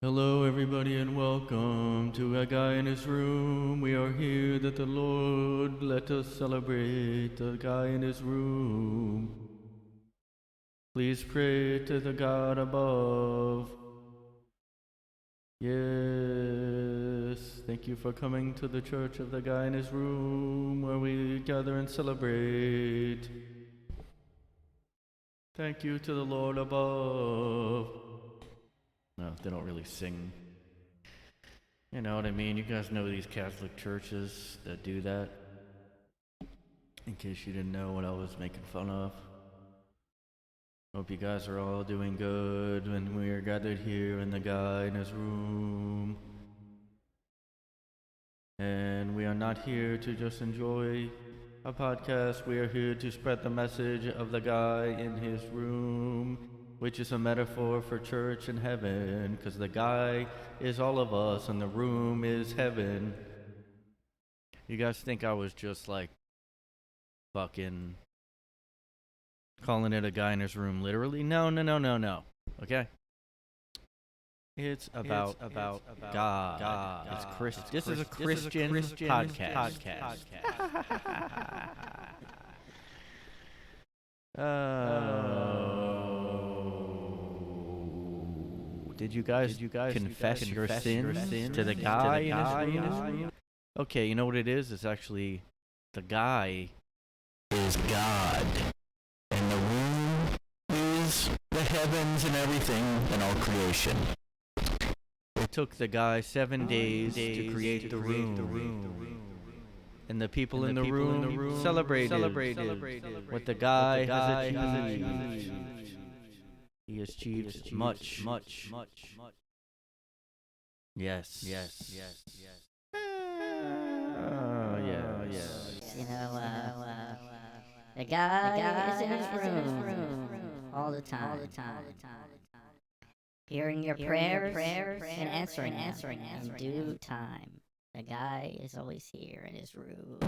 Hello, everybody, and welcome to A Guy in His Room. We are here that the Lord let us celebrate the guy in his room. Please pray to the God above. Yes, thank you for coming to the Church of the Guy in His Room, where we gather and celebrate. Thank you to the Lord above. No, they don't really sing. You know what I mean? You guys know these Catholic churches that do that. In case you didn't know what I was making fun of. Hope you guys are all doing good when we are gathered here in the guy in his room. And we are not here to just enjoy a podcast. We are here to spread the message of the guy in his room, which is a metaphor for church and heaven, because the guy is all of us and the room is heaven. You guys think I was just like fucking calling it a guy in his room literally? No. Okay? It's about God. This is a Christian podcast. Did you guys confess your sins to the guy in his room? Okay, you know what it is? It's actually the guy is God, and the room is the heavens and everything and all creation. It took the guy 7 days to create the room. And the people in the room celebrated what the guy has achieved. He has achieved much. Yes. Yes. You know, the guy is in his room all the time. Hearing your prayers and answering in due time. The guy is always here in his room.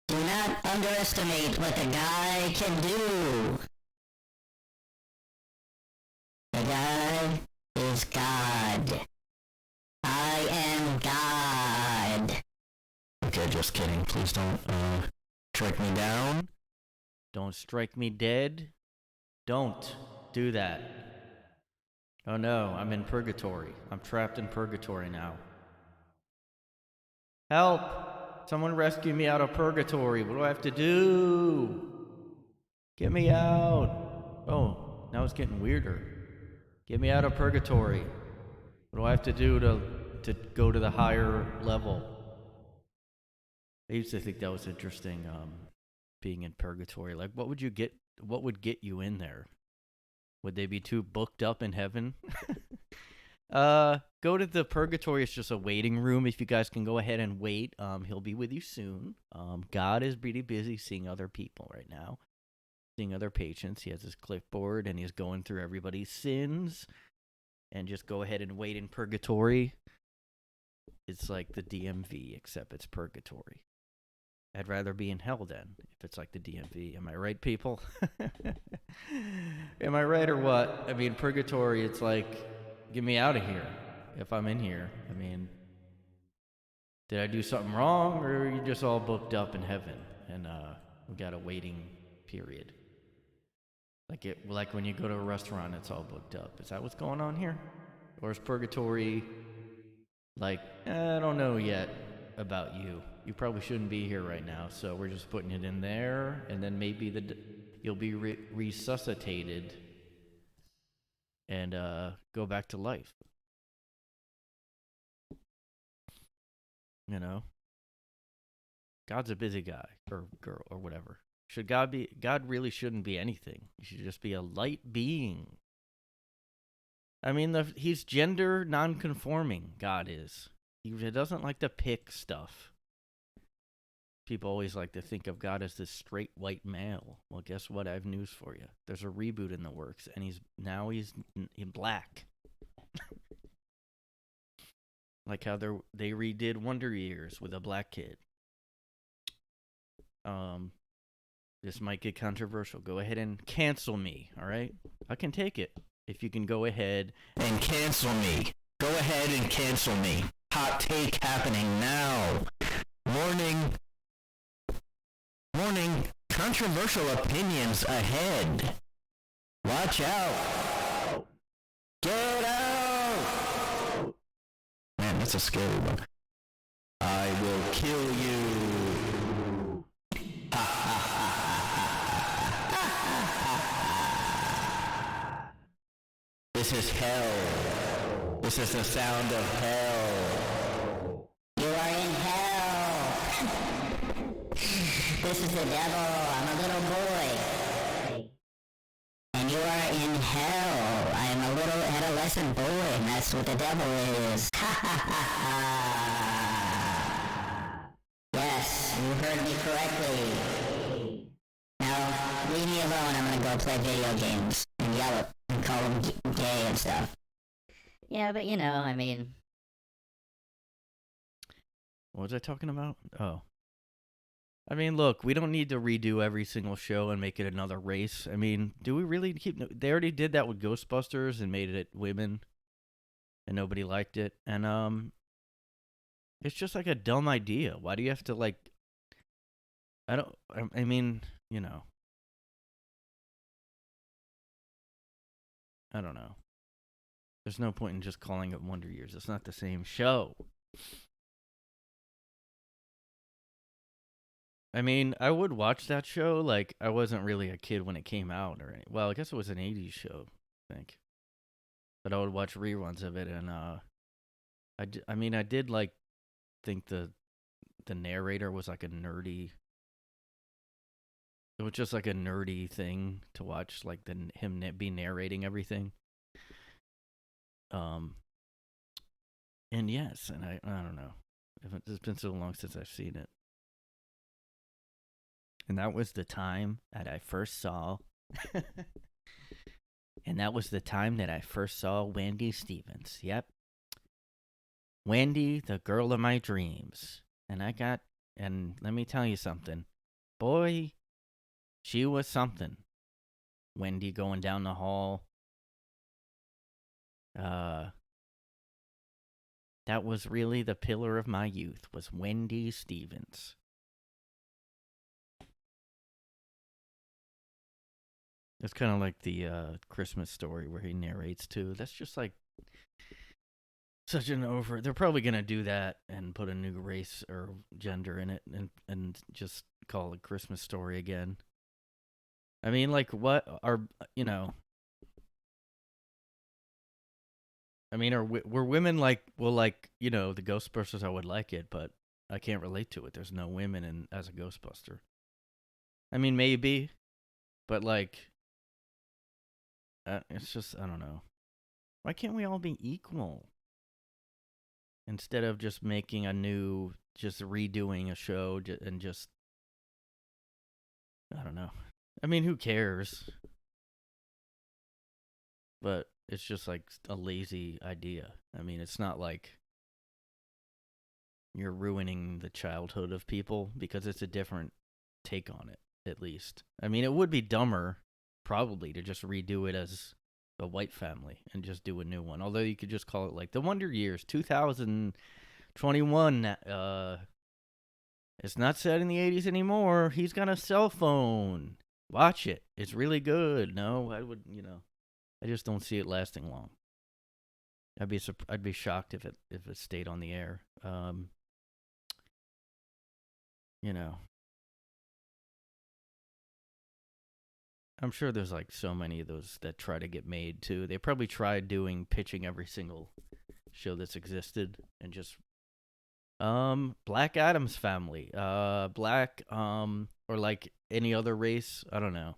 Do not underestimate what the guy can do. The guy is God. I am God. Okay, just kidding. Please don't strike me down. Don't strike me dead. Don't do that. Oh no, I'm in purgatory. I'm trapped in purgatory now. Help! Someone rescue me out of purgatory. What do I have to do? Get me out. Oh, now it's getting weirder. Get me out of purgatory. What do I have to do to go to the higher level? I used to think that was interesting, being in purgatory. Like, what would get you in there? Would they be too booked up in heaven? Go to the purgatory. It's just a waiting room. If you guys can go ahead and wait, he'll be with you soon. God is pretty busy seeing other people right now, seeing other patients. He has his clipboard and he's going through everybody's sins. And just go ahead and wait in purgatory. It's like the DMV, except it's purgatory. I'd rather be in hell then, if it's like the DMV. Am I right, people? Am I right or what? I mean, purgatory, it's like, get me out of here if I'm in here. I mean, did I do something wrong, or are you just all booked up in heaven and we got a waiting period? Like when you go to a restaurant, it's all booked up. Is that what's going on here? Or is purgatory like, I don't know yet about you. You probably shouldn't be here right now, so we're just putting it in there, and then maybe you'll be resuscitated and go back to life. You know? God's a busy guy or girl or whatever. God really shouldn't be anything. He should just be a light being. I mean, he's gender non-conforming, God is. He doesn't like to pick stuff. People always like to think of God as this straight white male. Well, guess what? I have news for you. There's a reboot in the works, and he's in black. Like how they redid Wonder Years with a black kid. This might get controversial. Go ahead and cancel me, all right? I can take it. if you can go ahead and cancel me. Go ahead and cancel me. Hot take happening now. Warning. Warning. Controversial opinions ahead. Watch out. Get out. Man, that's a scary one. I will kill you. This is hell. This is the sound of hell. You are in hell. This is the devil. I'm a little boy. And you are in hell. I am a little adolescent boy, and that's what the devil is. Yes, you heard me correctly. Now, leave me alone. I'm gonna go play video games and yell at and call them gay and stuff. Yeah, but I mean... What was I talking about? Oh. I mean, look, we don't need to redo every single show and make it another race. I mean, do we really keep... They already did that with Ghostbusters and made it women, and nobody liked it. And, it's just like a dumb idea. Why do you have to, like... I mean, I don't know. There's no point in just calling it Wonder Years. It's not the same show. I mean, I would watch that show. Like, I wasn't really a kid when it came out. Well, I guess it was an 80s show, I think. But I would watch reruns of it, and I did, like, think the narrator was, like, a nerdy... It was just, like, a nerdy thing to watch, like, him be narrating everything. And yes, and I don't know. It's been so long since I've seen it. And that was the time that I first saw... And that was the time that I first saw Wendy Stevens. Yep. Wendy, the girl of my dreams. And let me tell you something. Boy, she was something. Wendy going down the hall. That was really the pillar of my youth, was Wendy Stevens. It's kind of like the Christmas Story where he narrates too. That's just like such an over... They're probably going to do that and put a new race or gender in it and just call it Christmas Story again. I mean, like, what are, I mean, were women like, well, like, the Ghostbusters, I would like it, but I can't relate to it. There's no women as a Ghostbuster. I mean, maybe, but like, it's just, I don't know. Why can't we all be equal? Instead of just making just redoing a show and just, I don't know. I mean, who cares? But it's just like a lazy idea. I mean, it's not like you're ruining the childhood of people because it's a different take on it, at least. I mean, it would be dumber, probably, to just redo it as a white family and just do a new one. Although you could just call it like the Wonder Years 2021. It's not set in the 80s anymore. He's got a cell phone. Watch it. It's really good. No, I would, I just don't see it lasting long. I'd be shocked if it stayed on the air. I'm sure there's like so many of those that try to get made too. They probably tried pitching every single show that's existed and just Black Adam's Family, black or like any other race. I don't know.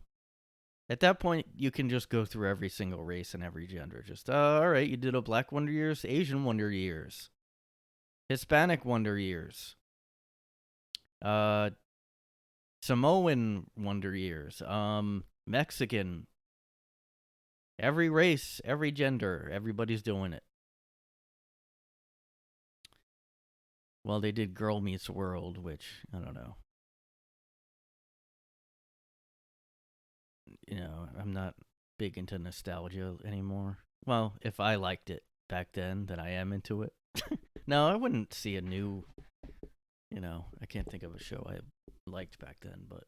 At that point, you can just go through every single race and every gender. Just, all right, you did a Black Wonder Years, Asian Wonder Years, Hispanic Wonder Years, Samoan Wonder Years, Mexican. Every race, every gender, everybody's doing it. Well, they did Girl Meets World, which, I don't know. I'm not big into nostalgia anymore. Well, if I liked it back then I am into it. No, I wouldn't see a new, I can't think of a show I liked back then, but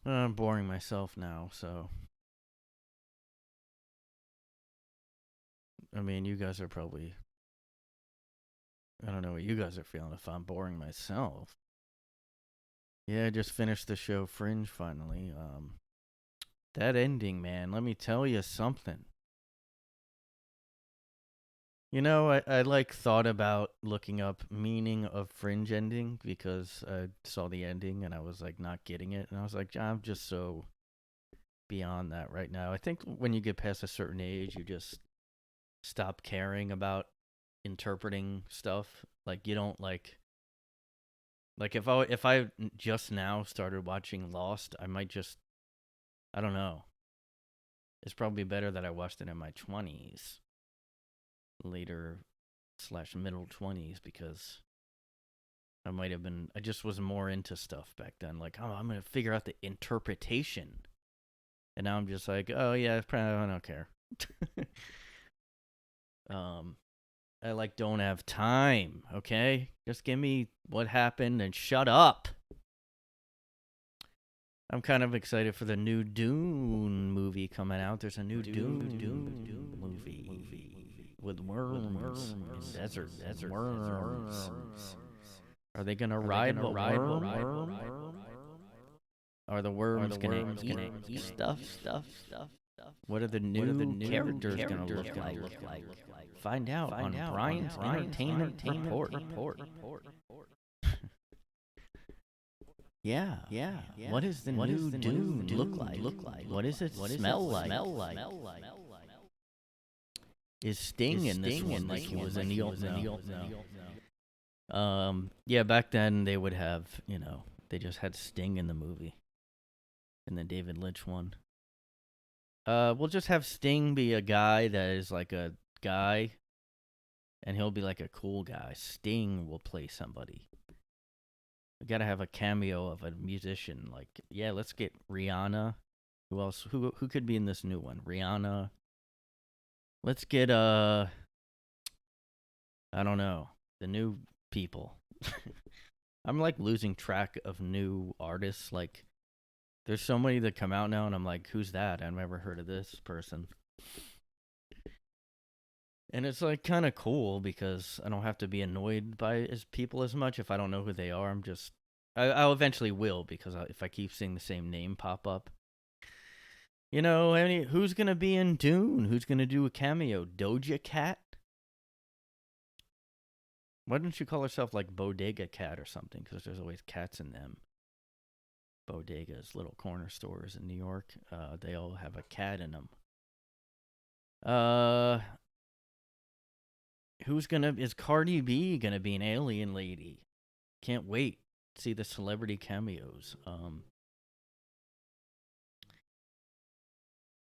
I'm boring myself now, so I mean, you guys are probably, I don't know what you guys are feeling if I'm boring myself. Yeah, I just finished the show Fringe finally. That ending, man, let me tell you something. I like thought about looking up meaning of Fringe ending because I saw the ending and I was like not getting it. And I was like, I'm just so beyond that right now. I think when you get past a certain age, you just stop caring about interpreting stuff. Like you don't like if I just now started watching Lost, I might just, I don't know. It's probably better that I watched it in my 20s. Later/middle 20s, because I just was more into stuff back then. Like, oh, I'm going to figure out the interpretation. And now I'm just like, oh, yeah, I don't care. I don't have time, okay? Just give me what happened and shut up. I'm kind of excited for the new Dune movie coming out. There's a new Dune movie. With worms in desert worms. Are they gonna ride the worm? Are the worms gonna eat stuff? What are the new characters gonna look like? Find out on Brian's Entertainment Report. Yeah. What does the new Dune look like? What does it smell like? Is Sting in this one like he was in the old? No. Yeah, back then they would have, they just had Sting in the movie, in the David Lynch one. We'll just have Sting be a guy that is like a guy, and he'll be like a cool guy. Sting will play somebody. We gotta have a cameo of a musician. Like, yeah, let's get Rihanna. Who else? Who could be in this new one? Rihanna. Let's get I don't know, the new people. I'm like losing track of new artists. Like, there's so many that come out now, and I'm like, who's that? I've never heard of this person. And it's like kind of cool because I don't have to be annoyed by people as much if I don't know who they are. I'll eventually will, because if I keep seeing the same name pop up. Who's gonna be in Dune? Who's gonna do a cameo? Doja Cat? Why don't you call herself like Bodega Cat or something? Because there's always cats in them. Bodegas, little corner stores in New York. They all have a cat in them. Is Cardi B gonna be an alien lady? Can't wait to see the celebrity cameos.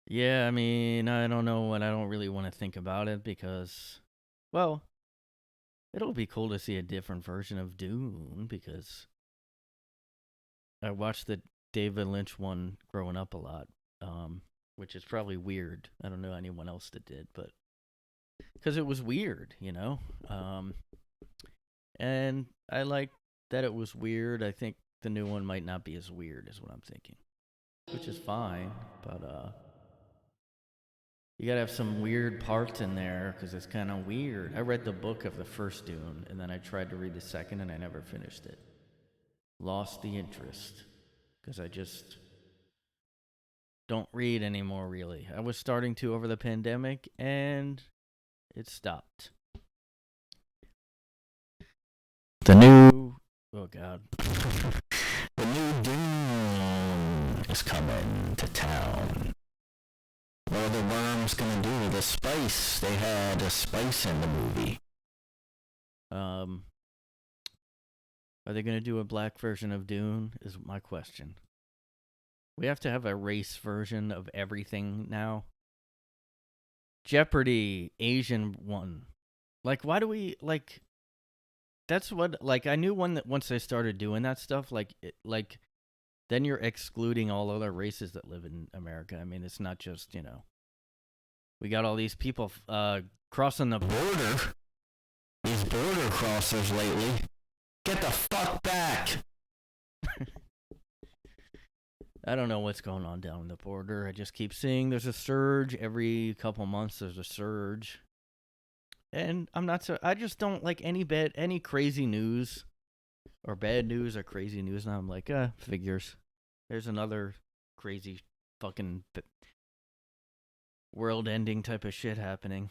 Yeah, I mean, I don't know, and I don't really want to think about it because, well, it'll be cool to see a different version of Dune, because I watched the David Lynch one growing up a lot, which is probably weird. I don't know anyone else that did, but because it was weird, and I like that it was weird. I think the new one might not be as weird as what I'm thinking, which is fine, but you gotta have some weird parts in there because it's kind of weird. I read the book of the first Dune, and then I tried to read the second, and I never finished it. Lost the interest because I just don't read anymore, really. I was starting to over the pandemic, and it stopped. Oh, God. The new Dune is coming to town. What are the worms gonna do with the spice? They had a spice in the movie. Are they gonna do a black version of Dune? Is my question. We have to have a race version of everything now. Jeopardy, Asian one. Like, why do we, like, that's what, like, I knew one that once I started doing that stuff, like then you're excluding all other races that live in America. I mean, it's not just, we got all these people crossing the Border. These border crossers lately. Get the fuck back. I don't know what's going on down the border. I just keep seeing there's a surge. Every couple months there's a surge. And I just don't like any crazy news or bad news or crazy news. Now I'm like, figures. There's another crazy fucking world-ending type of shit happening.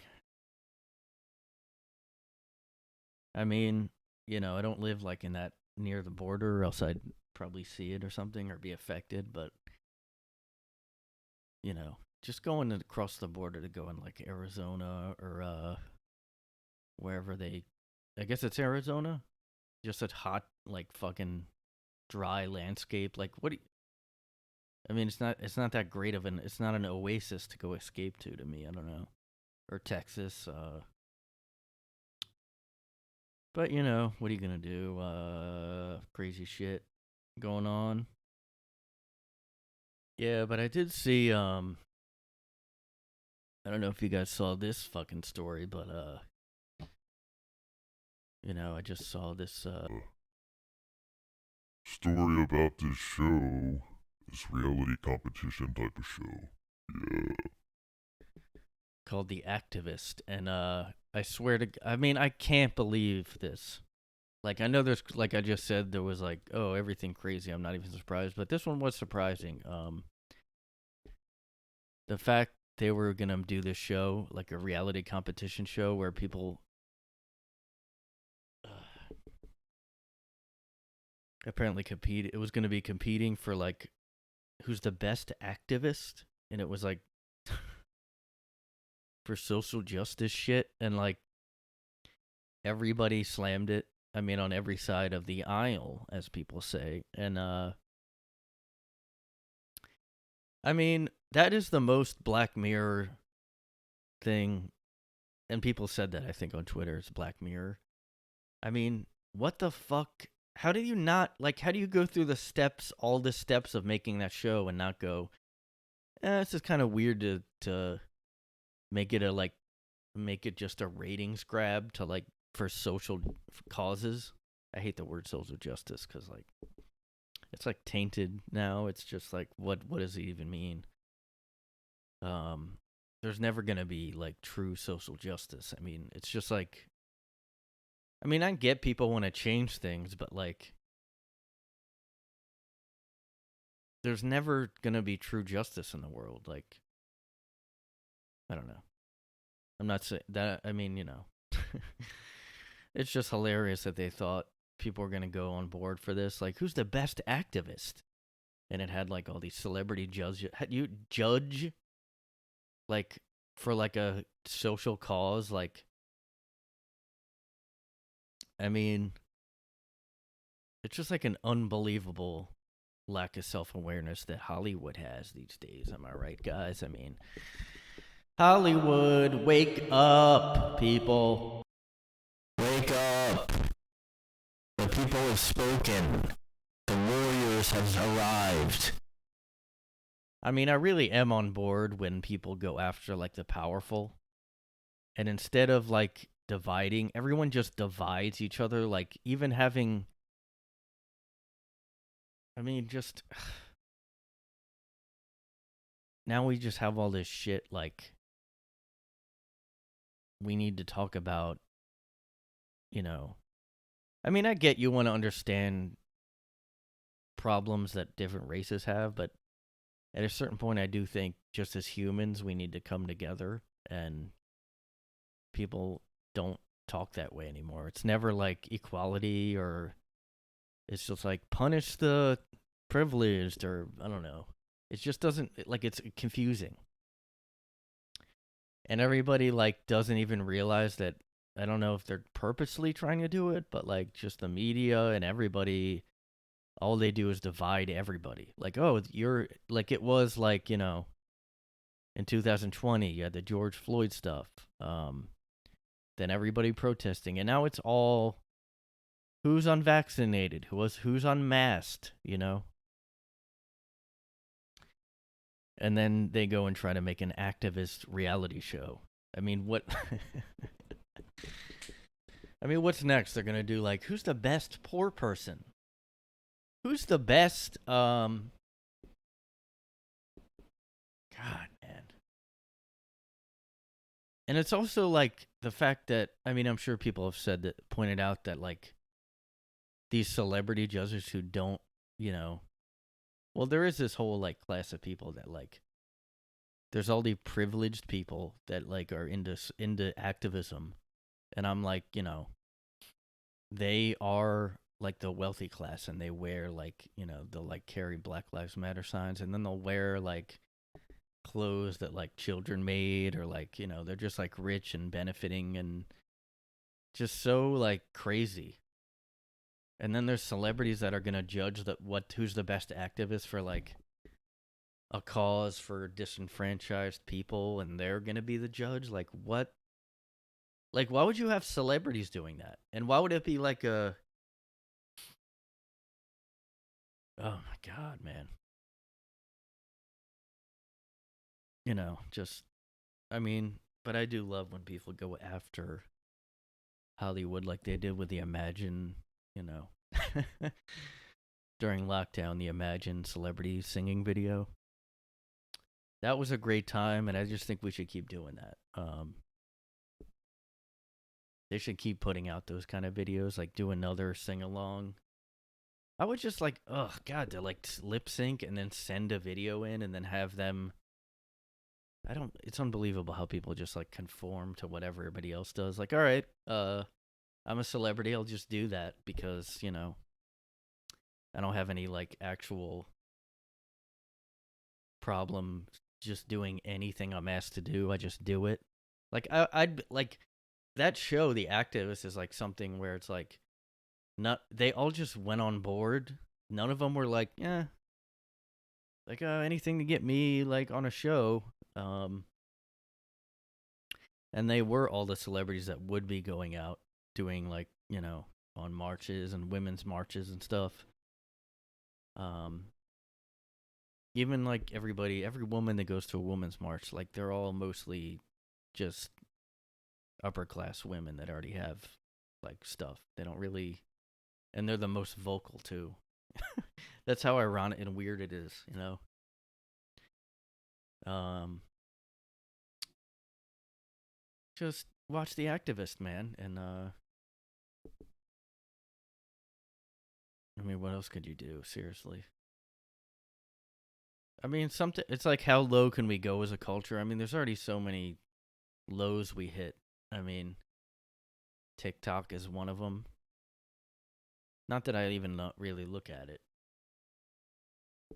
I mean, I don't live like in that near the border, or else I'd probably see it or something or be affected. But just going across the border to go in like Arizona or wherever I guess it's Arizona, just a hot like fucking dry landscape. Like I mean, it's not that great of it's not an oasis to go escape to me. I don't know, or Texas. But what are you gonna do? Crazy shit going on. Yeah, but I did see. I don't know if you guys saw this fucking story, but I just saw this story about this show, this reality competition type of show. Yeah. called The Activist, and I swear to, I mean, I can't believe this. Like, I know there's, like I just said, there was like, oh, everything crazy. I'm not even surprised, but this one was surprising. The fact they were gonna do this show, like a reality competition show, where people apparently compete. It was gonna be competing for like who's the best activist, and it was like for social justice shit, and like everybody slammed it. I mean, on every side of the aisle, as people say. And I mean, that is the most Black Mirror thing, and people said that, I think, on Twitter. It's Black Mirror. I mean, what the fuck? How do you go through all the steps of making that show and not go, it's just kind of weird to make it just a ratings grab to like for social causes. I hate the word social justice because like it's like tainted now. It's just like what does it even mean? There's never gonna be like true social justice. I mean, it's just like, I mean, I get people want to change things, but like there's never gonna be true justice in the world. Like, I don't know. I'm not saying that. I mean, it's just hilarious that they thought people were gonna go on board for this. Like, who's the best activist? And it had like all these celebrity judges. You judge like for like a social cause. Like, I mean, it's just like an unbelievable lack of self-awareness that Hollywood has these days. Am I right, guys? I mean, Hollywood, wake up, people. Wake up. The people have spoken. The warriors have arrived. I mean, I really am on board when people go after like the powerful. And instead of like dividing, everyone just divides each other. Like, even having, I mean, just now we just have all this shit like we need to talk about, I mean, I get you want to understand problems that different races have, but at a certain point, I do think just as humans, we need to come together, and people don't talk that way anymore. It's never like equality, or it's just like punish the privileged, or I don't know. It just doesn't, like, it's confusing. And everybody like doesn't even realize that. I don't know if they're purposely trying to do it, but like just the media and everybody, all they do is divide everybody. Like, oh, you're like, it was like, in 2020, you had the George Floyd stuff. Then everybody protesting, and now it's all who's unvaccinated, who's unmasked, And then they go and try to make an activist reality show. I mean, what? I mean, what's next? They're gonna do like, who's the best poor person? Who's the best? God, man. And it's also like the fact that, I mean, I'm sure people have said that, pointed out that like these celebrity judges who don't, well, there is this whole like class of people that like, there's all the privileged people that like are into activism, and I'm like, they are like the wealthy class, and they wear like, they'll like carry Black Lives Matter signs, and then they'll wear like clothes that like children made, or like, they're just like rich and benefiting and just so like crazy. And then there's celebrities that are gonna judge who's the best activist for like a cause for disenfranchised people, and they're gonna be the judge. Like, what? Like, why would you have celebrities doing that? And why would it be like a? Oh my God, man. Just, I mean, but I do love when people go after Hollywood like they did with the Imagine, during lockdown, the Imagine celebrity singing video. That was a great time, and I just think we should keep doing that. They should keep putting out those kind of videos, like do another sing along. I would just like, oh God, to like lip sync and then send a video in and then have them. It's unbelievable how people just like conform to whatever everybody else does. Like, all right, I'm a celebrity, I'll just do that because, I don't have any like actual problem just doing anything I'm asked to do. I just do it. Like I'd like that show, The Activist, is like something where it's like, not, they all just went on board. None of them were like, yeah, like anything to get me like on a show. And they were all the celebrities that would be going out doing like, on marches and women's marches and stuff. Even like every woman that goes to a women's march, like they're all mostly just upper class women that already have like stuff. They don't really, and they're the most vocal too. That's how ironic and weird it is, Just watch The Activist, man, and I mean, what else could you do? Seriously. I mean, it's like, how low can we go as a culture? I mean, there's already so many lows we hit. I mean, TikTok is one of them. Not that I even not really look at it.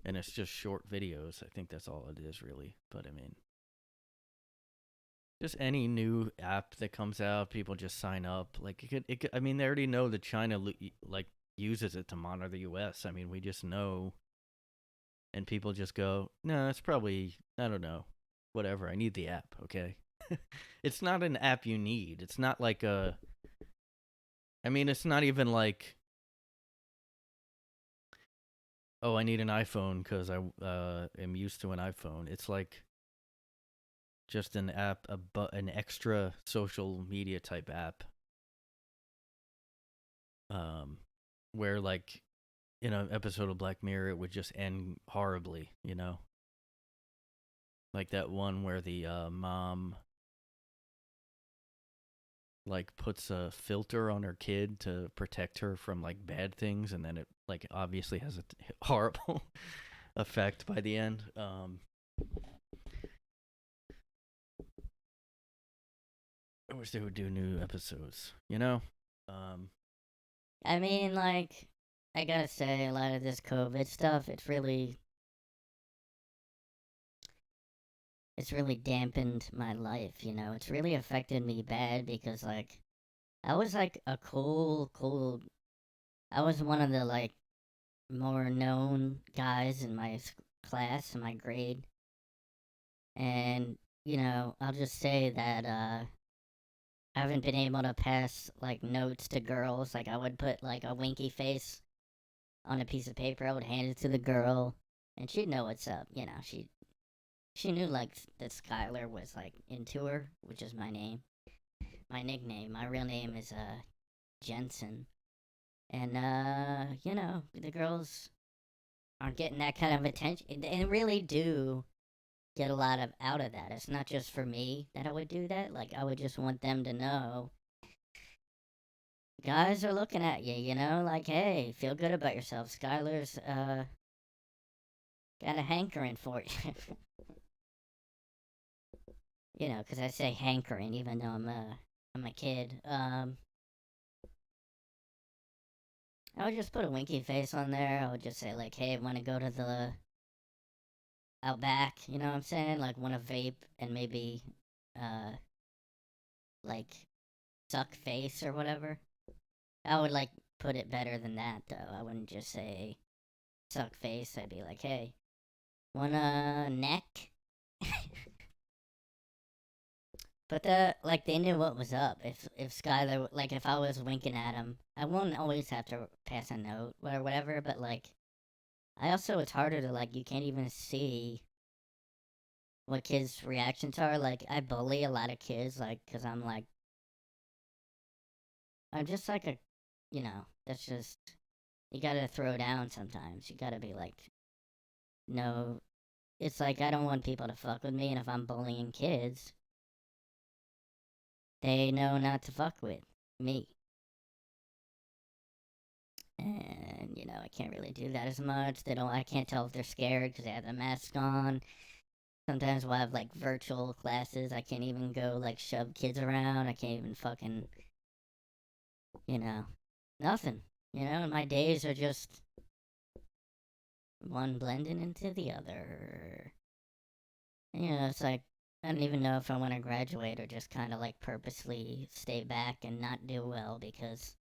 And it's just short videos. I think that's all it is, really. But I mean, just any new app that comes out, people just sign up. Like it could, I mean, they already know that China like uses it to monitor the U.S. I mean, we just know. And people just go, no, it's probably, I don't know, whatever. I need the app, okay? It's not an app you need. It's not like I mean, it's not even like, oh, I need an iPhone because I am used to an iPhone. It's like just an app, an extra social media type app, where like, in an episode of Black Mirror, it would just end horribly, Like that one where the mom like puts a filter on her kid to protect her from like bad things, and then it like obviously has a horrible effect by the end. I wish they would do new episodes, I mean, like, I gotta say, a lot of this COVID stuff, it's really dampened my life, It's really affected me bad because, like, I was, like, a cool, I was one of the, like, more known guys in my class, in my grade. And, I'll just say that, I haven't been able to pass, like, notes to girls. Like, I would put, like, a winky face on a piece of paper. I would hand it to the girl, and she'd know what's up, she knew like that Skylar was like into her, which is my name, my nickname. My real name is Jensen, and you know, the girls aren't getting that kind of attention. They really do get a lot of out of that. It's not just for me that I would do that. Like I would just want them to know guys are looking at you, you know, like, hey, feel good about yourself. Skylar's got a hankering for you. You know, because I say hankering even though I'm a kid. I would just put a winky face on there. I would just say like, hey, want to go to the out back, you know what I'm saying? Like want to vape and maybe like suck face or whatever. I would like put it better than that though. I wouldn't just say suck face. I'd be like, hey, wanna neck? But like they knew what was up. If Skylar, like if I was winking at him, I won't always have to pass a note or whatever. But like, I also it's harder to like you can't even see what kids' reactions are. Like I bully a lot of kids, like because I'm just like a, you know, that's just you gotta throw down sometimes. You gotta be like, no, it's like I don't want people to fuck with me, and if I'm bullying kids, they know not to fuck with me. And, you know, I can't really do that as much. I can't tell if they're scared because they have the mask on. Sometimes we'll have, like, virtual classes. I can't even go, like, shove kids around. I can't even fucking, you know, nothing. You know, my days are just one blending into the other. You know, it's like, I don't even know if I want to graduate or just kind of like purposely stay back and not do well because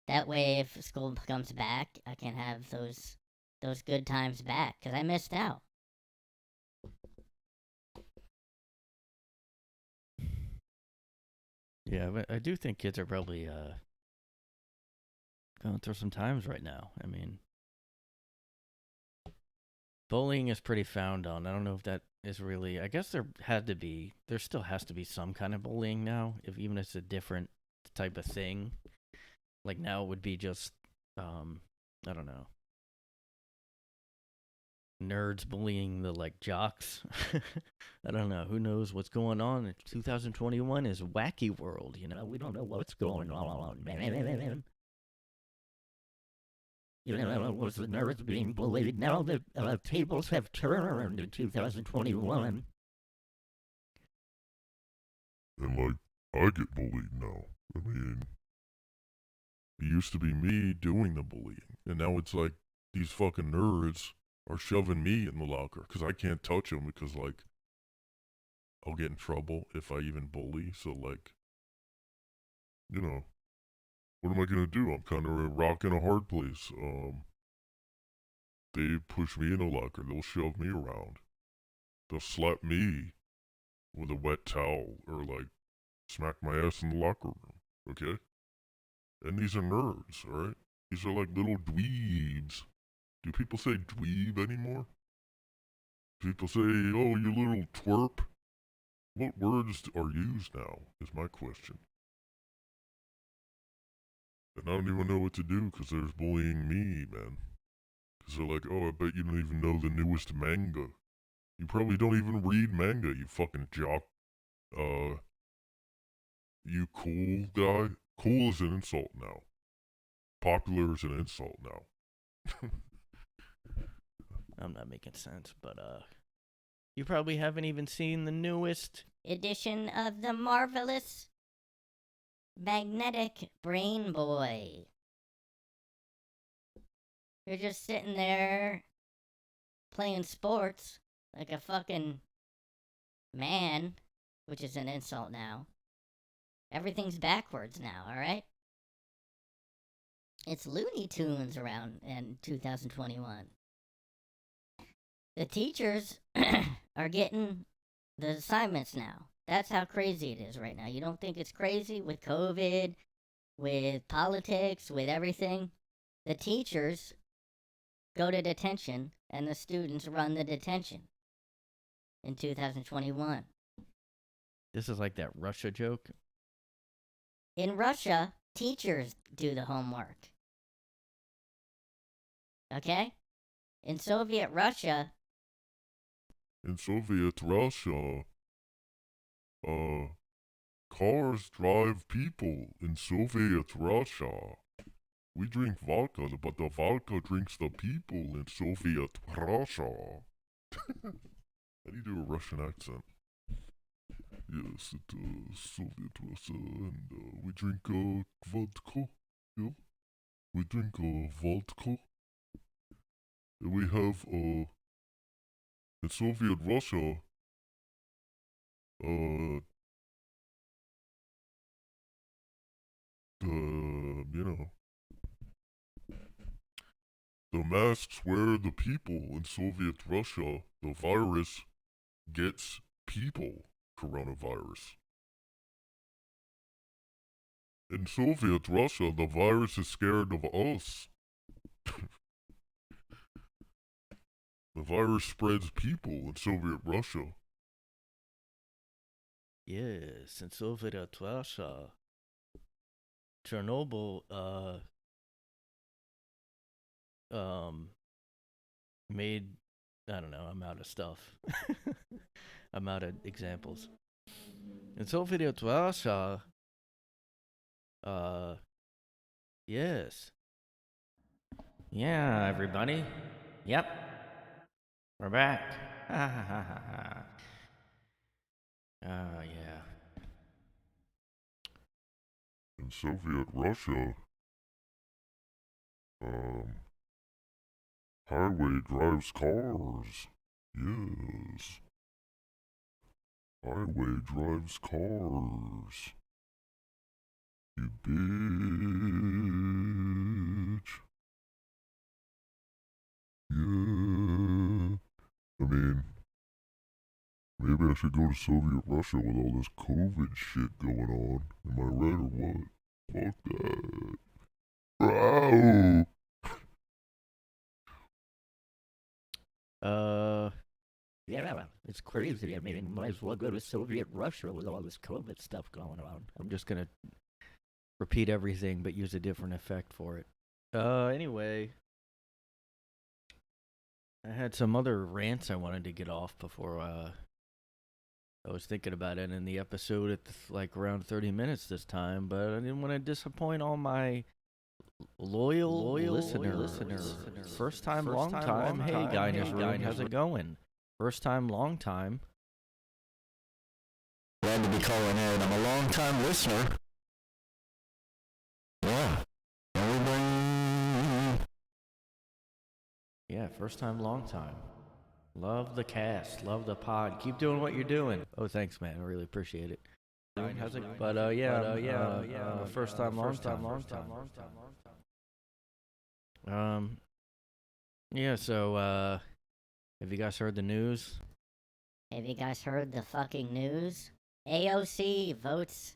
that way if school comes back, I can have those good times back because I missed out. Yeah, but I do think kids are probably going through some times right now. I mean, bullying is pretty frowned on. I don't know if that is really. I guess there still has to be some kind of bullying now, if even if it's a different type of thing. Like now it would be just, I don't know, nerds bullying the like jocks. I don't know. Who knows what's going on? 2021 is wacky world. You know, we don't know what's going on, man. You know, was the nerds being bullied? Now the tables have turned in 2021. And like, I get bullied now. I mean, it used to be me doing the bullying, and now it's like these fucking nerds are shoving me in the locker because I can't touch them because like I'll get in trouble if I even bully. So like, you know, what am I gonna do? I'm kind of a rock in a hard place. They push me in a locker. They'll shove me around. They'll slap me with a wet towel or like smack my ass in the locker room. Okay. And these are nerds, alright? These are like little dweebs. Do people say dweeb anymore? People say, oh, you little twerp? What words are used now, is my question. And I don't even know what to do because they're bullying me, man. Because they're like, oh, I bet you don't even know the newest manga. You probably don't even read manga, you fucking jock. You cool guy? Cool is an insult now. Popular is an insult now. I'm not making sense, but you probably haven't even seen the newest Edition of the marvelous magnetic brain boy. You're just sitting there playing sports like a fucking man, which is an insult now. Everything's backwards now, alright? It's Looney Tunes around in 2021. The teachers are getting the assignments now. That's how crazy it is right now. You don't think it's crazy with COVID, with politics, with everything? The teachers go to detention and the students run the detention. in 2021. This is like that Russia joke. In Russia, teachers do the homework. Okay? In Soviet Russia, Cars drive people in Soviet Russia. We drink vodka, but the vodka drinks the people in Soviet Russia. How do you do a Russian accent? Yes, it's Soviet Russia, and we drink vodka. Yeah, we drink vodka. And we have in Soviet Russia, the masks wear the people in Soviet Russia. The virus gets people coronavirus. In Soviet Russia, the virus is scared of us. The virus spreads people in Soviet Russia. Yes, in Soviet Russia. Chernobyl, made, I don't know, I'm out of stuff. I'm out of examples. In Soviet Russia, yes. Yeah, everybody. Yep. We're back. Ha ha ha ha ha. Yeah. In Soviet Russia, highway drives cars. Yes. Highway drives cars. You bitch. Yeah. I mean, maybe I should go to Soviet Russia with all this COVID shit going on. Am I right or what? Fuck that. Ow! Yeah, it's crazy. I mean, might as well go to Soviet Russia with all this COVID stuff going on. I'm just gonna repeat everything, but use a different effect for it. Anyway, I had some other rants I wanted to get off before I was thinking about it in the episode at like around 30 minutes this time, but I didn't want to disappoint all my loyal listeners. First time, long time. Hey, guy in his room, how's it going? First time, long time. Glad to be calling in. I'm a long-time listener. Yeah. Yeah, first time, long time. Love the cast. Love the pod. Keep doing what you're doing. Oh, thanks, man. I really appreciate it. But yeah, first time, long time. Yeah, so, have you guys heard the news? have you guys heard the fucking news? AOC votes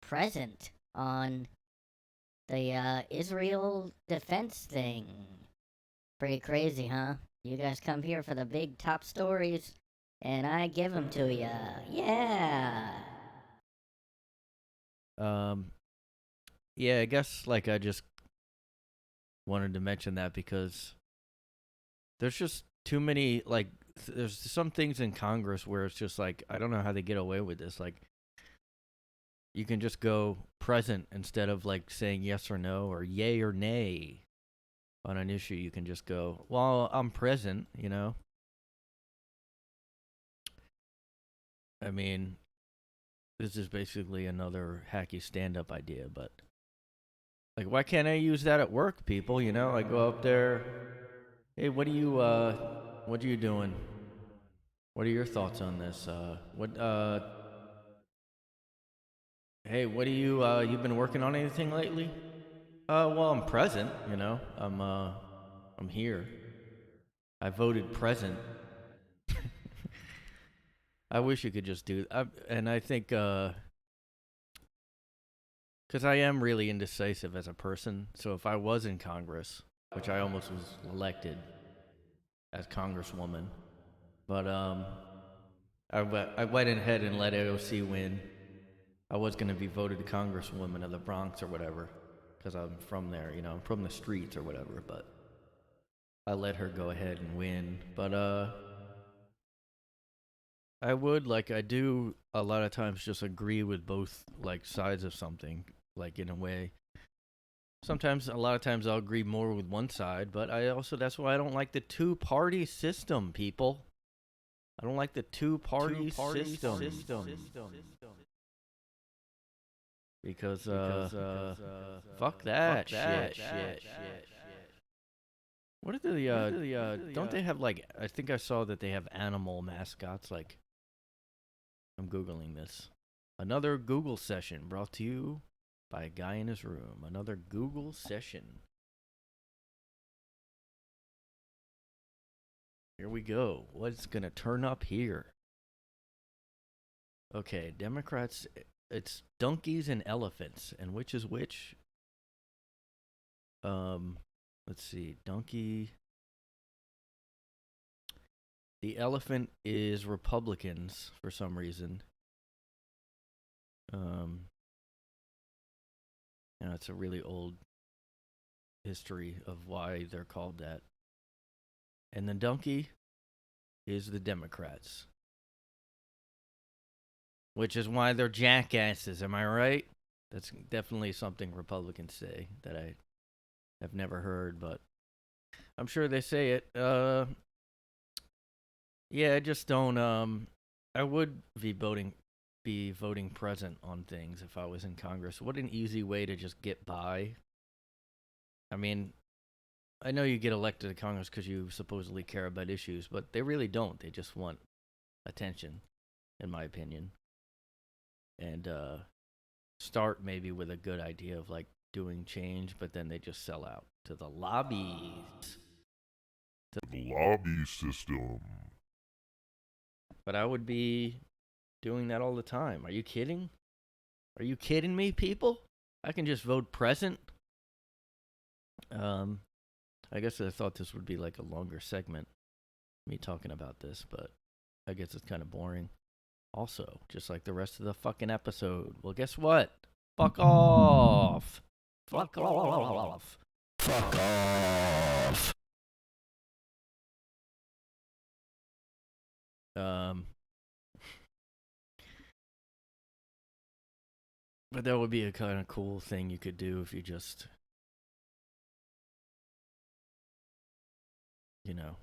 present on the Israel defense thing. Pretty crazy, huh? You guys come here for the big top stories, and I give them to ya. Yeah. Yeah, I guess, like, I just wanted to mention that because there's just too many, like, there's some things in Congress where it's just like, I don't know how they get away with this. Like, you can just go present instead of, like, saying yes or no or yay or nay on an issue. You can just go, well, I'm present, you know? I mean, this is basically another hacky stand-up idea, but, like, why can't I use that at work, people? You know, I go up there, hey, what are you doing? What are your thoughts on this? Hey, what do you've been working on anything lately? Well, I'm present, you know. I'm here. I voted present. I wish you could just do, and I think, because I am really indecisive as a person. So if I was in Congress, which I almost was elected as Congresswoman, but I went ahead and let AOC win. I was going to be voted to Congresswoman of the Bronx or whatever, because I'm from there, you know, I'm from the streets or whatever, but I let her go ahead and win. But, I would, like, I do a lot of times just agree with both, like, sides of something, like, in a way. Sometimes, a lot of times I'll agree more with one side, but that's why I don't like the two-party system, people. I don't like the two-party system. Because, fuck that shit. What are the, don't they have, like, I think I saw that they have animal mascots, like, I'm Googling this. Another Google session brought to you by a guy in his room. Another Google session. Here we go. What's gonna turn up here? Okay, Democrats, it's donkeys and elephants. And which is which? Let's see. Donkey. The elephant is Republicans for some reason. You know, it's a really old history of why they're called that. And the donkey is the Democrats. Which is why they're jackasses, am I right? That's definitely something Republicans say that I have never heard, but I'm sure they say it. Yeah, I just don't, I would be voting present on things if I was in Congress. What an easy way to just get by. I mean, I know you get elected to Congress because you supposedly care about issues, but they really don't. They just want attention, in my opinion. And start maybe with a good idea of, like, doing change, but then they just sell out to the lobbies. The lobby system. But I would be doing that all the time. Are you kidding? Are you kidding me, people? I can just vote present. I guess I thought this would be like a longer segment, me talking about this, but I guess it's kind of boring. Also, just like the rest of the fucking episode. Well, guess what? Fuck off. Fuck off. Fuck off. But that would be a kind of cool thing you could do if you just, you know,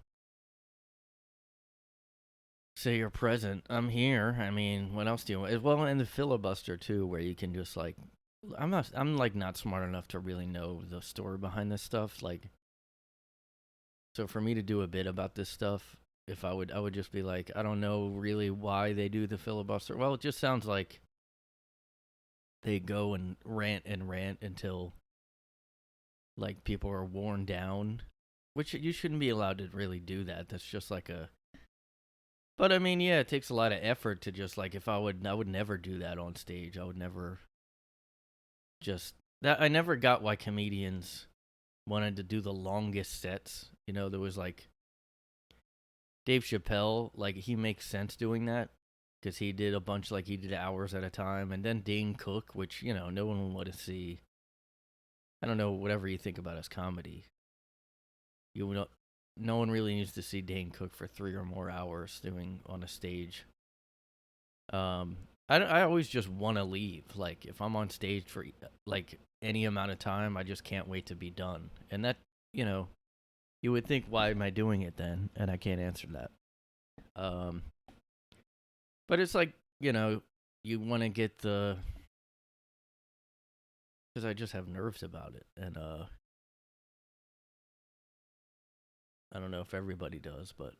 say you're present. I'm here. I mean, what else do you want? Well, and the filibuster too, where you can just, like, I'm not smart enough to really know the story behind this stuff. Like, so for me to do a bit about this stuff, I would just be like, I don't know really why they do the filibuster. Well, it just sounds like they go and rant until, like, people are worn down, which you shouldn't be allowed to really do that. That's just like a, but I mean, yeah, it takes a lot of effort to just, like, I would never do that on stage. I would never just, that, I never got why comedians wanted to do the longest sets. You know, there was, like, Dave Chappelle, like, he makes sense doing that because he did a bunch, like, he did hours at a time. And then Dane Cook, which, you know, no one would want to see. I don't know, whatever you think about his comedy. No one really needs to see Dane Cook for 3 or more hours doing on a stage. I always just want to leave. Like, if I'm on stage for, like, any amount of time, I just can't wait to be done. And that, you know, you would think, why am I doing it then? And I can't answer that. But it's like, you know, you want to get the, because I just have nerves about it. And I don't know if everybody does, but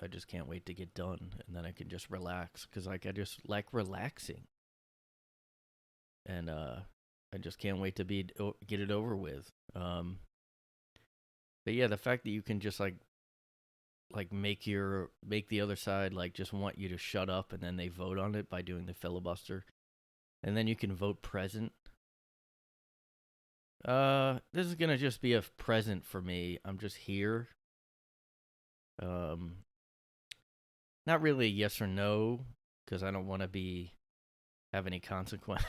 I just can't wait to get done, and then I can just relax, because, like, I just like relaxing. And I just can't wait to get it over with. But yeah, the fact that you can just, like make the other side, like, just want you to shut up, and then they vote on it by doing the filibuster, and then you can vote present. This is gonna just be a present for me. I'm just here. not really a yes or no, because I don't want to have any consequence.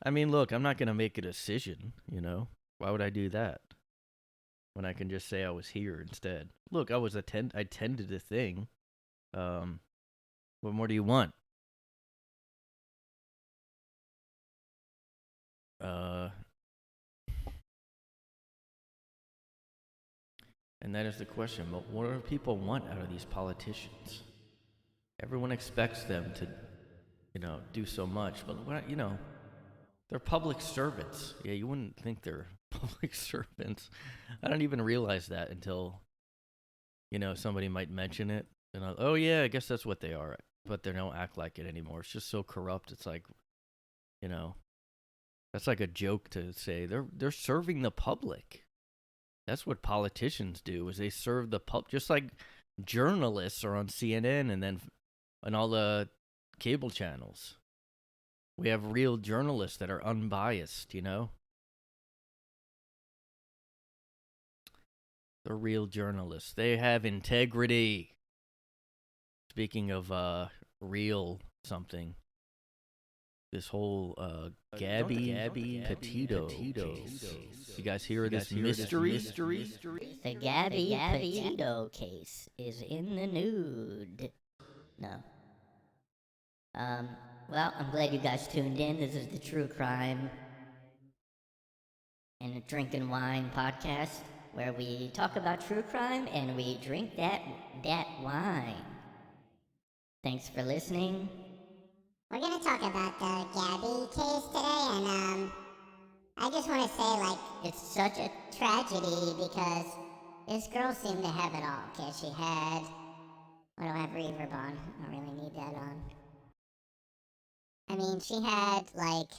I mean, look, I'm not going to make a decision, you know? Why would I do that? When I can just say I was here instead. Look, I tended the thing. What more do you want? And that is the question. But what do people want out of these politicians? Everyone expects them to, do so much. But, they're public servants. Yeah, you wouldn't think they're public servants. I don't even realize that until, somebody might mention it. And oh, yeah, I guess that's what they are. But they don't act like it anymore. It's just so corrupt. It's like, that's like a joke to say. They're serving the public. That's what politicians do, is they serve the public. Just like journalists are on CNN and all the cable channels. We have real journalists that are unbiased, They're real journalists. They have integrity. Speaking of real something, this whole Gabby Petito case. You guys hear of this mystery? The Gabby Petito case is in the nude. No. Well, I'm glad you guys tuned in. This is the True Crime and Drinking Wine podcast, where we talk about true crime and we drink that wine. Thanks for listening. We're gonna talk about the Gabby case today, and I just want to say, like, It's such a tragedy because this girl seemed to have it all. Okay, she had. What do I have reverb on? I don't really need that on. I mean, she had, like,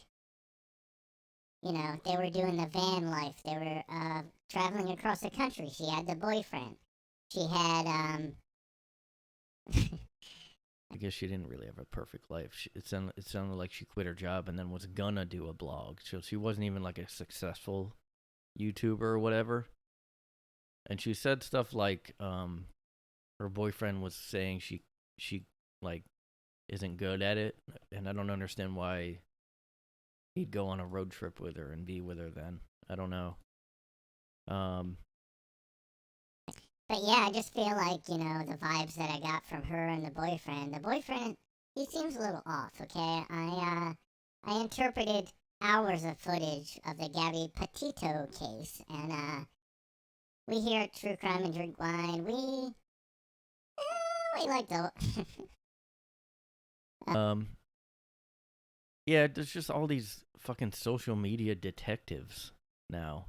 they were doing the van life. They were traveling across the country. She had the boyfriend. She had I guess she didn't really have a perfect life. It sounded like she quit her job and then was gonna do a blog. So she wasn't even like a successful YouTuber or whatever. And she said stuff like her boyfriend was saying she like isn't good at it, and I don't understand why he'd go on a road trip with her and be with her then. I don't know. But yeah, I just feel like, the vibes that I got from her and the boyfriend, he seems a little off, okay? I interpreted hours of footage of the Gabby Petito case, and we here at True Crime and Drink Wine, we like the... Yeah, there's just all these fucking social media detectives now.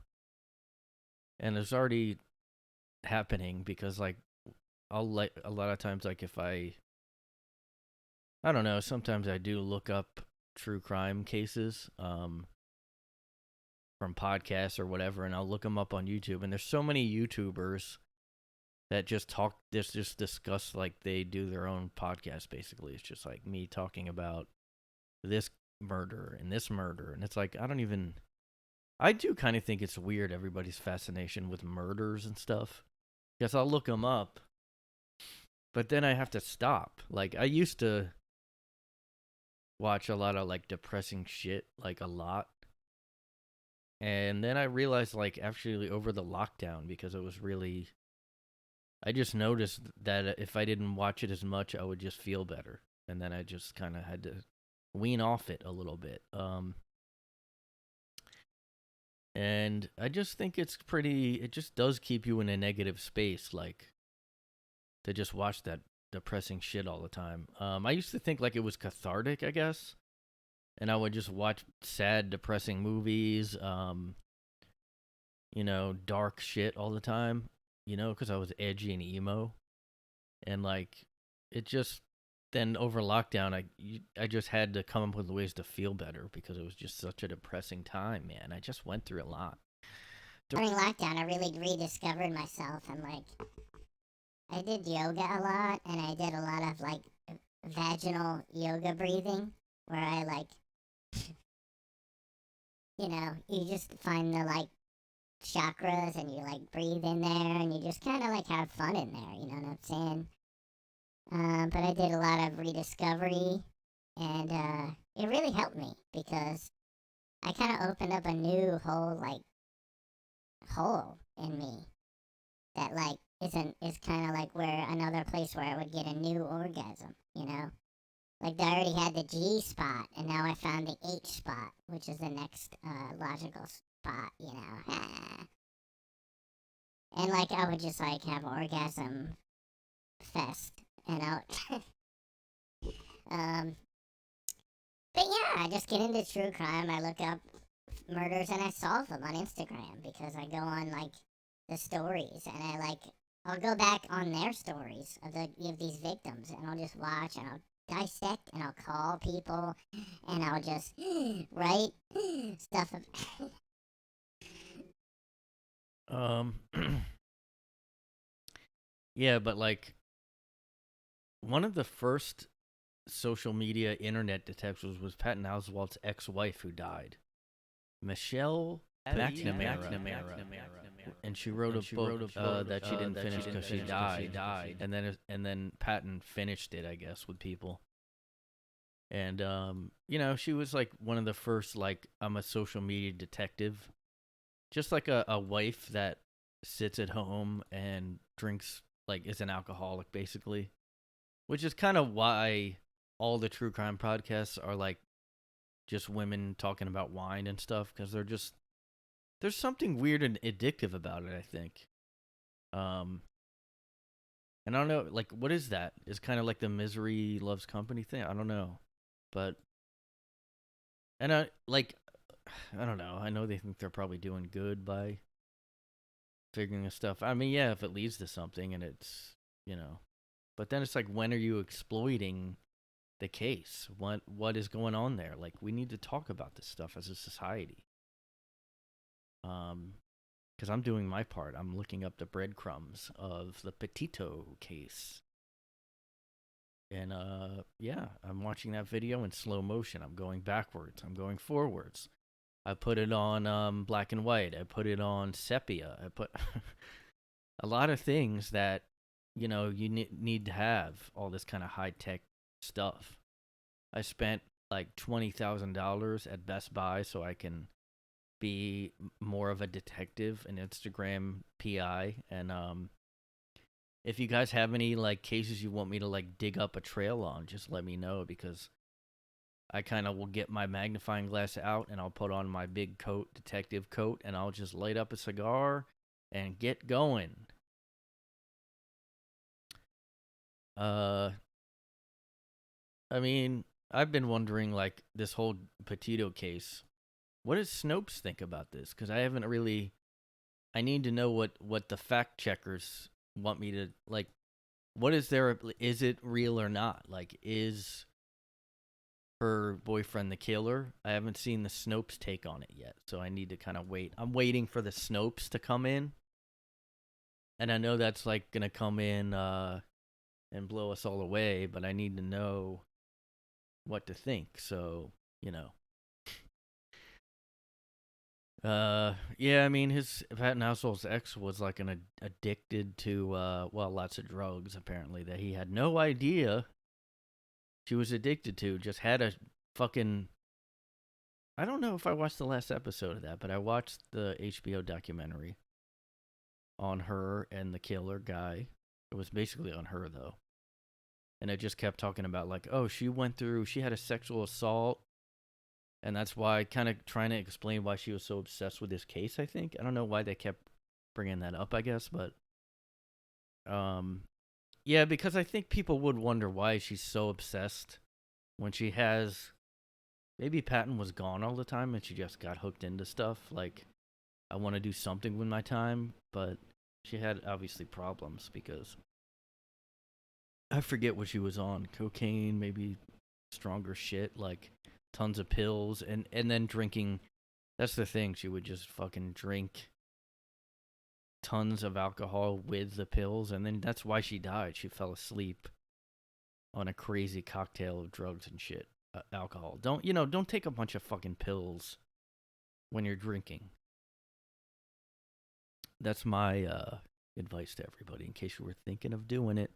And it's already happening because, like, a lot of times, like, if I don't know, sometimes I do look up true crime cases from podcasts or whatever, and I'll look them up on YouTube. And there's so many YouTubers that just discuss, like, they do their own podcast, basically. It's just like me talking about this murder and this murder, and it's like I do kind of think it's weird, everybody's fascination with murders and stuff. Guess I'll look them up, but then I have to stop. Like, I used to watch a lot of, like, depressing shit, like, a lot. And then I realized, like, actually over the lockdown, because it was really, I just noticed that if I didn't watch it as much, I would just feel better. And then I just kind of had to wean off it a little bit. And I just think it just does keep you in a negative space, like, to just watch that depressing shit all the time. I used to think, like, it was cathartic, I guess. And I would just watch sad, depressing movies, dark shit all the time, because I was edgy and emo. And, like, it just, then over lockdown, I just had to come up with ways to feel better because it was just such a depressing time, man. I just went through a lot. During lockdown, I really rediscovered myself, and, like, I did yoga a lot, and I did a lot of, like, vaginal yoga breathing, where I, like, you just find the, like, chakras, and you, like, breathe in there, and you just kind of, like, have fun in there, you know what I'm saying? But I did a lot of rediscovery, and it really helped me because I kind of opened up a new whole hole in me that is kind of like where another place where I would get a new orgasm, you know? Like I already had the G spot, and now I found the H spot, which is the next logical spot, you know? And like I would just like have orgasm fest, and um, but yeah, I just get into true crime. I look up murders and I solve them on Instagram because I go on like the stories, and I'll go back on their stories of these victims, and I'll just watch, and I'll dissect, and I'll call people, and I'll just write stuff. Um, yeah, but like one of the first social media internet detectives was Patton Oswalt's ex-wife who died, Michelle McNamara, and she wrote a book that she didn't finish because she died, and then Patton finished it, I guess, with people. And you know, she was like one of the first like I'm a social media detective, just like a wife that sits at home and drinks, like is an alcoholic basically, which is kind of why all the true crime podcasts are like just women talking about wine and stuff, because there's something weird and addictive about it, I think. And I don't know, like, what is that? It's kind of like the misery loves company thing. I don't know, but and I don't know. I know they think they're probably doing good by figuring this stuff. I mean, yeah, if it leads to something, and it's, you know, but then it's like, when are you exploiting the case? What is going on there? Like, we need to talk about this stuff as a society. Because I'm doing my part. I'm looking up the breadcrumbs of the Petito case. And yeah, I'm watching that video in slow motion. I'm going backwards. I'm going forwards. I put it on black and white. I put it on sepia. I put a lot of things that, you know, you need to have all this kind of high tech stuff. I spent like $20,000 at Best Buy so I can be more of a detective, an Instagram PI. And if you guys have any like cases you want me to like dig up a trail on, just let me know, because I kind of will get my magnifying glass out and I'll put on my big coat, detective coat, and I'll just light up a cigar and get going. I mean, I've been wondering, like, this whole Petito case. What does Snopes think about this? Because I haven't really. I need to know what the fact checkers want me to like. What is there? Is it real or not? Like, is her boyfriend the killer? I haven't seen the Snopes take on it yet, so I need to kind of wait. I'm waiting for the Snopes to come in, and I know that's like gonna come in and blow us all away, but I need to know what to think. So, you know. Yeah, I mean, his Patton Oswalt's ex was like addicted to well, lots of drugs apparently that he had no idea she was addicted to. Just had a fucking. I don't know if I watched the last episode of that, but I watched the HBO documentary on her and the killer guy. It was basically on her though, and it just kept talking about like, oh, she had a sexual assault. And that's why, kind of trying to explain why she was so obsessed with this case, I think. I don't know why they kept bringing that up, I guess. But, yeah, because I think people would wonder why she's so obsessed when she has. Maybe Patton was gone all the time and she just got hooked into stuff. Like, I want to do something with my time. But she had, obviously, problems because. I forget what she was on. Cocaine, maybe stronger shit, like tons of pills, and then drinking. That's the thing. She would just fucking drink tons of alcohol with the pills, and then that's why she died. She fell asleep on a crazy cocktail of drugs and shit. Alcohol. Don't take a bunch of fucking pills when you're drinking. That's my advice to everybody in case you were thinking of doing it.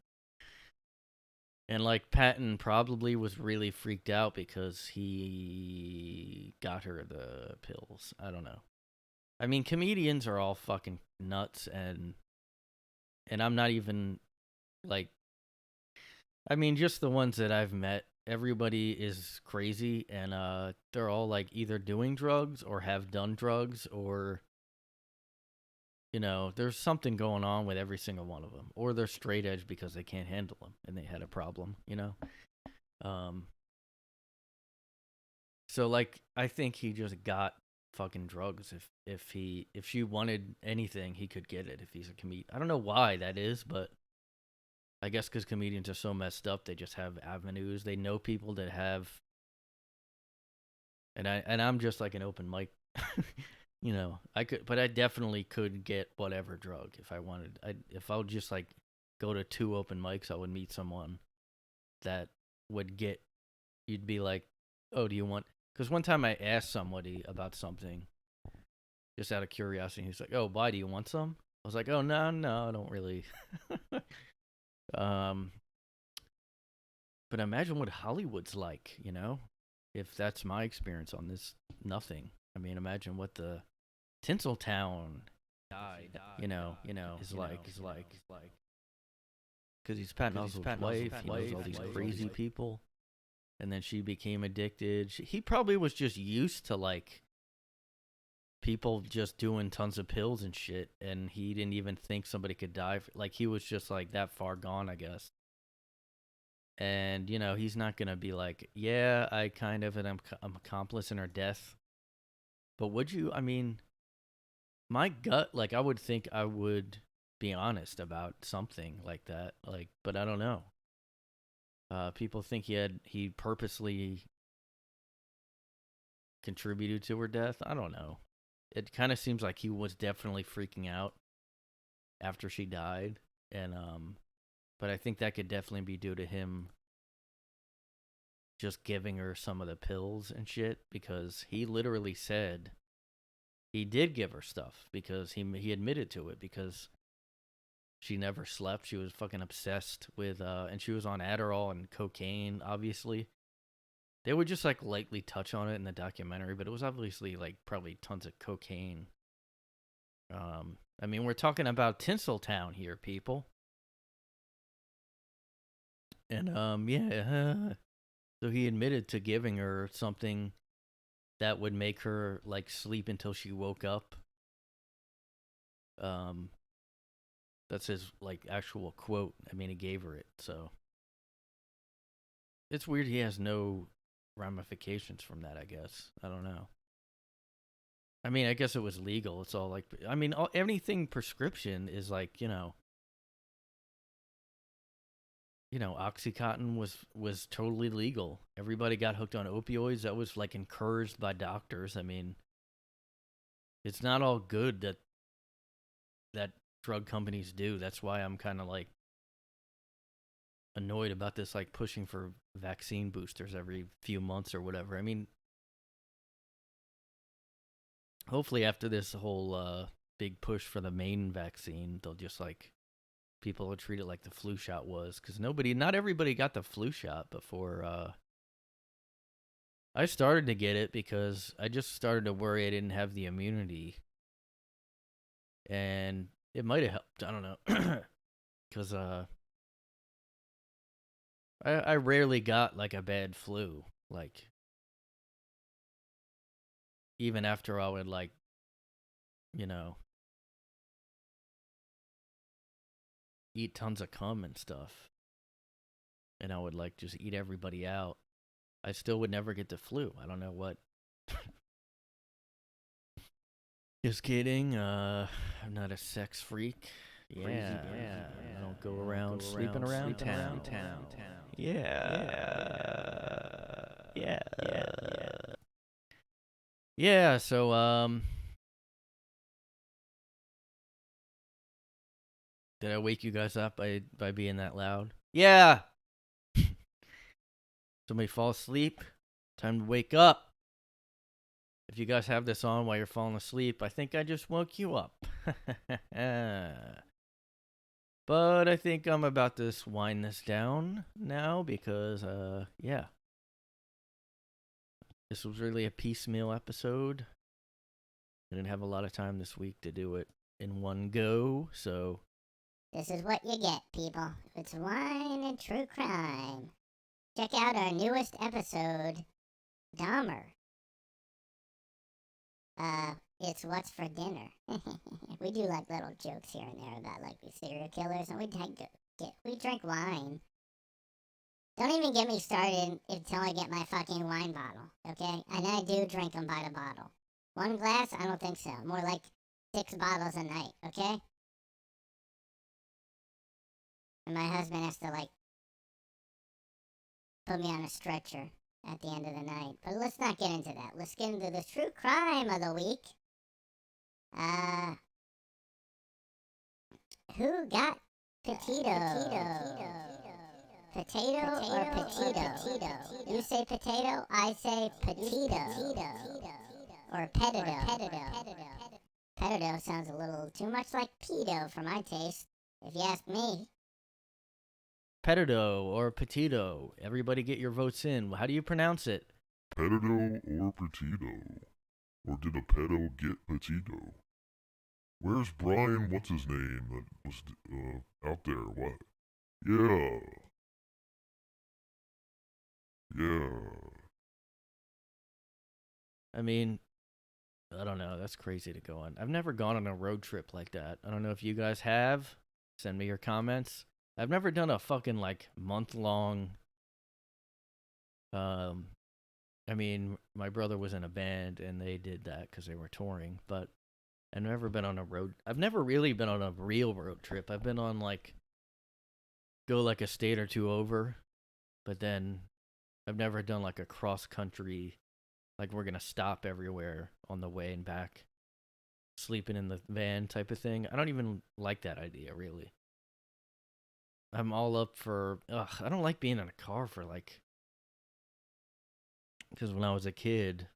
And like Patton probably was really freaked out because he got her the pills. I don't know. I mean, comedians are all fucking nuts, and I'm not even like, I mean, just the ones that I've met, everybody is crazy, and they're all like either doing drugs or have done drugs, or there's something going on with every single one of them, or they're straight edge because they can't handle them and they had a problem. So like, I think he just got fucking drugs. If she wanted anything, he could get it if he's a comedian. I don't know why that is, but I guess because comedians are so messed up, they just have avenues. They know people that have, and I'm just like an open mic. I could, but I definitely could get whatever drug if I wanted. If I would just like go to 2 open mics, I would meet someone that would get. You'd be like, oh, do you want? Because one time I asked somebody about something, just out of curiosity. He's like, oh, why do you want some? I was like, oh, no, I don't really. But imagine what Hollywood's like, if that's my experience on this nothing. I mean, imagine what the Tinseltown is like. Because he's Patton Oswalt's wife, he knows all these crazy people. And then she became addicted. He probably was just used to, like, people just doing tons of pills and shit, and he didn't even think somebody could die. Like, he was just, like, that far gone, I guess. And, he's not going to be like, yeah, I kind of am accomplice in her death. But would you? I mean, my gut, like, I would think I would be honest about something like that. Like, but I don't know. People think he purposely contributed to her death. I don't know. It kind of seems like he was definitely freaking out after she died, and but I think that could definitely be due to him just giving her some of the pills and shit, because he literally said he did give her stuff because he admitted to it, because she never slept. She was fucking obsessed with and she was on Adderall and cocaine, obviously. They would just like lightly touch on it in the documentary, but it was obviously like probably tons of cocaine. I mean, we're talking about Tinseltown here, people. And yeah. So he admitted to giving her something that would make her like sleep until she woke up. That's his like actual quote. I mean, he gave her it, so it's weird he has no ramifications from that, I guess. I don't know. I mean, I guess it was legal. It's all like, I mean, anything prescription is like, OxyContin was totally legal. Everybody got hooked on opioids. That was like encouraged by doctors. I mean, it's not all good that drug companies do. That's why I'm kind of like annoyed about this, like pushing for vaccine boosters every few months or whatever. I mean, hopefully after this whole big push for the main vaccine, they'll just like, people will treat it like the flu shot was, because not everybody got the flu shot before. I started to get it because I just started to worry I didn't have the immunity, and it might have helped. I don't know, because I rarely got like a bad flu, like even after I would like, eat tons of cum and stuff, and I would like just eat everybody out, I still would never get the flu. I don't know what. Just kidding. I'm not a sex freak. Yeah. I don't go around sleeping around town. Yeah, so did I wake you guys up by being that loud? Yeah. Somebody fall asleep? Time to wake up. If you guys have this on while you're falling asleep, I think I just woke you up. But I think I'm about to wind this down now because, yeah. This was really a piecemeal episode. I didn't have a lot of time this week to do it in one go, so... This is what you get, people. It's wine and true crime. Check out our newest episode, Dahmer. It's what's for dinner. We do like little jokes here and there about like serial killers, and we drink wine. Don't even get me started until I get my fucking wine bottle, okay? And I do drink them by the bottle. One glass? I don't think so. More like 6 bottles a night, okay? And my husband has to, like, put me on a stretcher at the end of the night. But let's not get into that. Let's get into the true crime of the week. Who got potato? Potato or petito? You say potato, I say petito. Or petito. Petito sounds a little too much like pedo for my taste, if you ask me. Petito or petito. Everybody get your votes in. How do you pronounce it? Petito or petito? Or did a pedo get petito? Where's Brian, what's his name, that was out there, what? Yeah. I mean, I don't know. That's crazy to go on. I've never gone on a road trip like that. I don't know if you guys have. Send me your comments. I've never done a fucking, like, month-long... I mean, my brother was in a band, and they did that because they were touring, but I've never been on a road... I've never really been on a real road trip. I've been on, like, go, like, a state or two over, but then I've never done, like, a cross-country, like, we're gonna stop everywhere on the way and back, sleeping in the van type of thing. I don't even like that idea, really. I'm all up for... I don't like being in a car for, like... Because when I was a kid,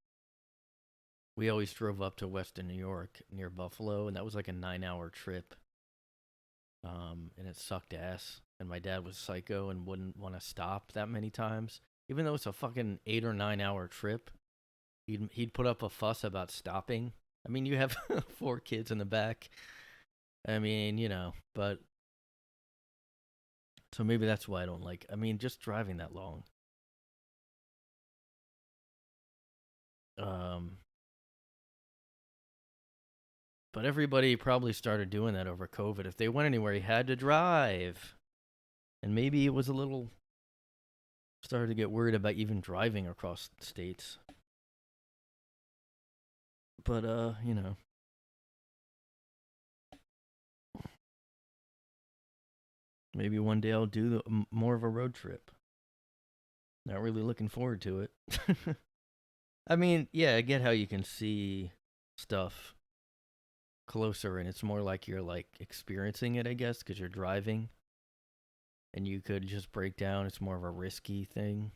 we always drove up to Western New York near Buffalo, and that was like a 9-hour trip. And it sucked ass. And my dad was psycho and wouldn't want to stop that many times. Even though it's a fucking 8 or 9 hour trip, he'd put up a fuss about stopping. I mean, you have 4 kids in the back. I mean, you know, but... So maybe that's why I don't like... I mean, just driving that long. But everybody probably started doing that over COVID. If they went anywhere, you had to drive. And maybe it was a little... Started to get worried about even driving across states. But, you know. Maybe one day I'll do more of a road trip. Not really looking forward to it. I mean, yeah, I get how you can see stuff closer, and it's more like you're, like, experiencing it, I guess, because you're driving. And you could just break down. It's more of a risky thing.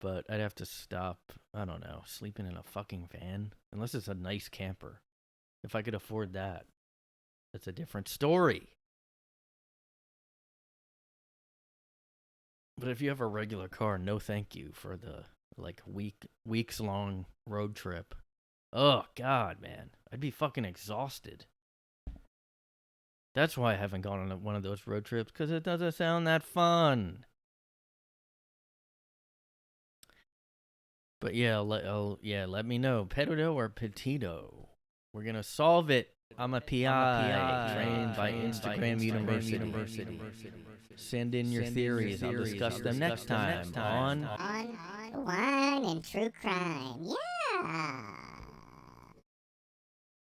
But I'd have to stop, I don't know, sleeping in a fucking van. Unless it's a nice camper. If I could afford that. That's a different story. But if you have a regular car, no thank you for the, like, weeks-long road trip. Oh, God, man. I'd be fucking exhausted. That's why I haven't gone on one of those road trips, because it doesn't sound that fun. But yeah, let me know. Petito or petito? We're going to solve it. I'm a PI, trained by Instagram University. Send in your theories. I'll discuss them next time on Wine and True Crime. Yeah!